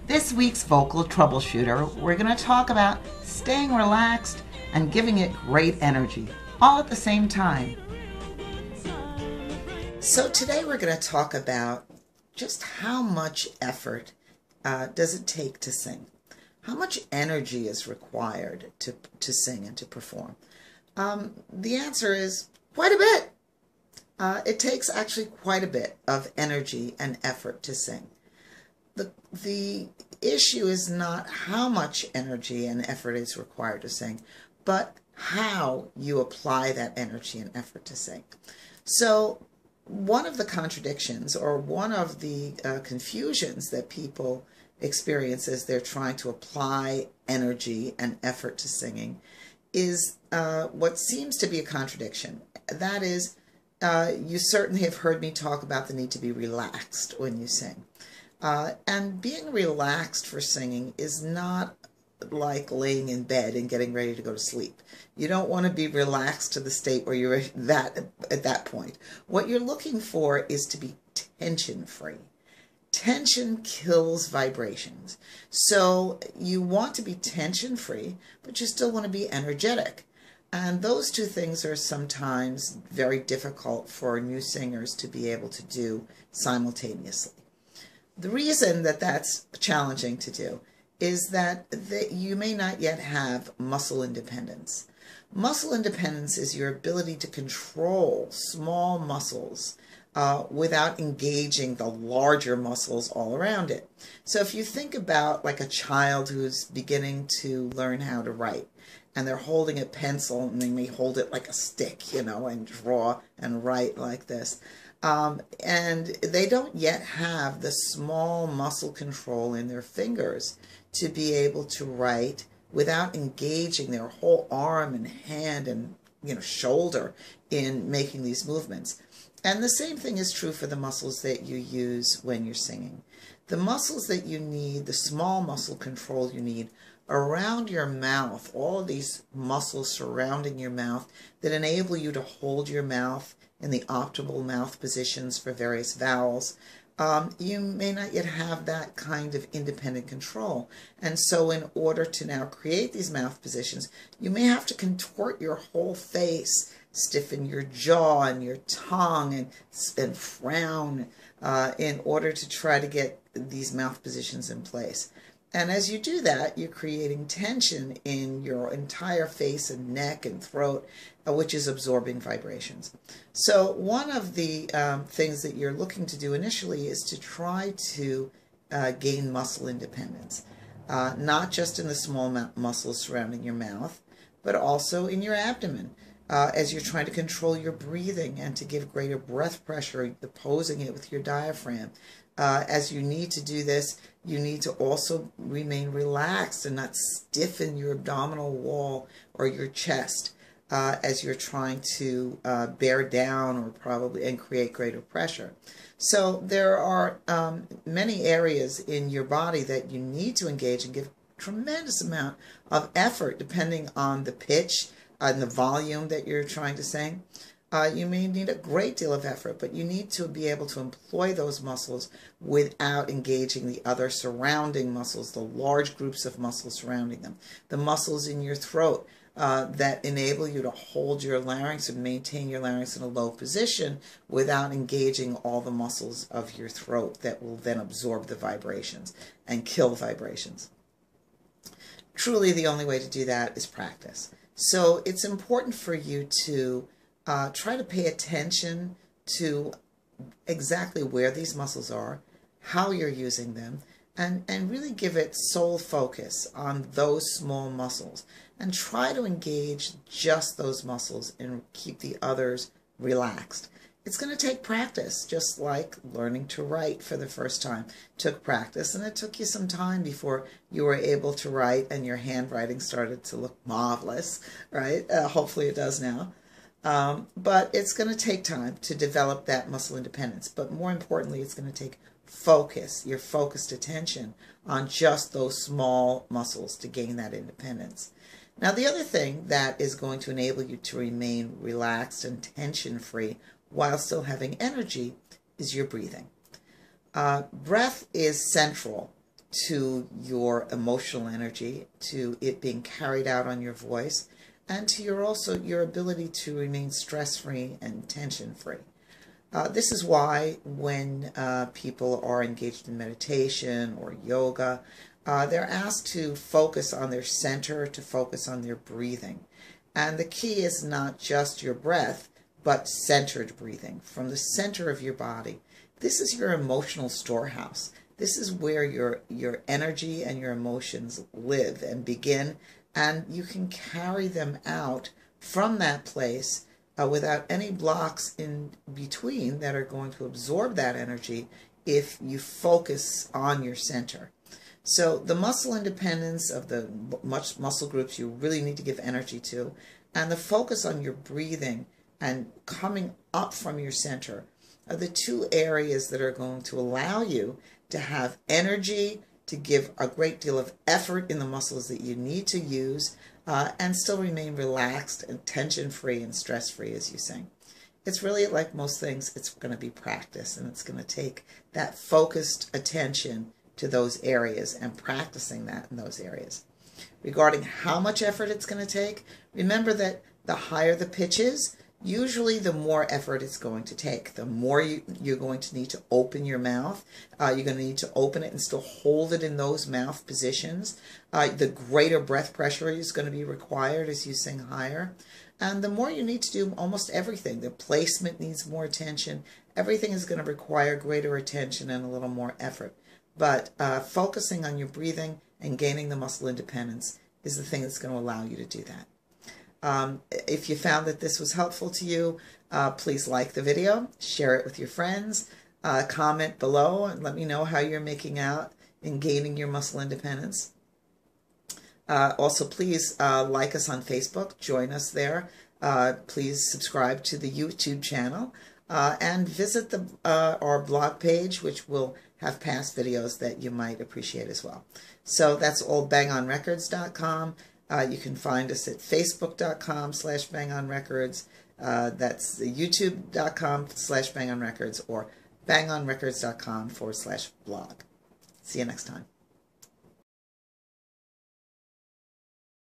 This week's Vocal Troubleshooter, we're going to talk about staying relaxed and giving it great energy, all at the same time. So today we're going to talk about just how much effort does it take to sing? How much energy is required to sing and to perform? The answer is quite a bit. It takes actually quite a bit of energy and effort to sing. The issue is not how much energy and effort is required to sing, but how you apply that energy and effort to sing. So one of the contradictions, or one of the confusions that people experience as they're trying to apply energy and effort to singing, is what seems to be a contradiction. That is, you certainly have heard me talk about the need to be relaxed when you sing. And being relaxed for singing is not like laying in bed and getting ready to go to sleep. You don't want to be relaxed to the state where you're at that point. What you're looking for is to be tension-free. Tension kills vibrations. So you want to be tension-free, but you still want to be energetic. And those two things are sometimes very difficult for new singers to be able to do simultaneously. The reason that that's challenging to do is that you may not yet have muscle independence. Muscle independence is your ability to control small muscles without engaging the larger muscles all around it. So if you think about like a child who's beginning to learn how to write, and they're holding a pencil, and they may hold it like a stick, you know, and draw and write like this. And they don't yet have the small muscle control in their fingers to be able to write without engaging their whole arm and hand and, you know, shoulder in making these movements. And the same thing is true for the muscles that you use when you're singing. The muscles that you need, the small muscle control you need around your mouth, all of these muscles surrounding your mouth that enable you to hold your mouth in the optimal mouth positions for various vowels, you may not yet have that kind of independent control. And so in order to now create these mouth positions, you may have to contort your whole face, stiffen your jaw and your tongue, and frown in order to try to get these mouth positions in place. And as you do that, you're creating tension in your entire face and neck and throat, which is absorbing vibrations. So one of the things that you're looking to do initially is to try to gain muscle independence, not just in the small muscles surrounding your mouth, but also in your abdomen. As you're trying to control your breathing and to give greater breath pressure, opposing it with your diaphragm. As you need to do this, you need to also remain relaxed and not stiffen your abdominal wall or your chest as you're trying to bear down and create greater pressure. So there are many areas in your body that you need to engage and give a tremendous amount of effort depending on the pitch and the volume that you're trying to sing. You may need a great deal of effort, but you need to be able to employ those muscles without engaging the other surrounding muscles, the large groups of muscles surrounding them. The muscles in your throat that enable you to hold your larynx and maintain your larynx in a low position without engaging all the muscles of your throat that will then absorb the vibrations and kill vibrations. Truly, the only way to do that is practice. So it's important for you to try to pay attention to exactly where these muscles are, how you're using them, and really give it sole focus on those small muscles. And try to engage just those muscles and keep the others relaxed. It's going to take practice, just like learning to write for the first time took practice, and it took you some time before you were able to write and your handwriting started to look marvelous, right? Hopefully it does now. But it's going to take time to develop that muscle independence. But more importantly, it's going to take focus, your focused attention on just those small muscles to gain that independence. Now, the other thing that is going to enable you to remain relaxed and tension-free while still having energy is your breathing. Breath is central to your emotional energy, to it being carried out on your voice, and to your ability to remain stress-free and tension-free. This is why when people are engaged in meditation or yoga, they're asked to focus on their center, to focus on their breathing. And the key is not just your breath, but centered breathing from the center of your body. This is your emotional storehouse. This is where your energy and your emotions live and begin, and you can carry them out from that place without any blocks in between that are going to absorb that energy if you focus on your center. So the muscle independence of the muscle groups you really need to give energy to, and the focus on your breathing and coming up from your center are the two areas that are going to allow you to have energy, to give a great deal of effort in the muscles that you need to use, and still remain relaxed and tension-free and stress-free as you sing. It's really like most things, it's going to be practice, and it's going to take that focused attention to those areas and practicing that in those areas. Regarding how much effort it's going to take, remember that the higher the pitch is, usually the more effort it's going to take. The more you're going to need to open your mouth. You're going to need to open it and still hold it in those mouth positions. The greater breath pressure is going to be required as you sing higher. And the more you need to do almost everything. The placement needs more attention. Everything is going to require greater attention and a little more effort. But focusing on your breathing and gaining the muscle independence is the thing that's going to allow you to do that. If you found that this was helpful to you, please like the video, share it with your friends, comment below and let me know how you're making out in gaining your muscle independence. Also, please like us on Facebook, join us there. Please subscribe to the YouTube channel and visit our blog page, which will have past videos that you might appreciate as well. So that's all bangonrecords.com. You can find us at facebook.com/bangonrecords. That's youtube.com/bangonrecords or bangonrecords.com/blog. See you next time.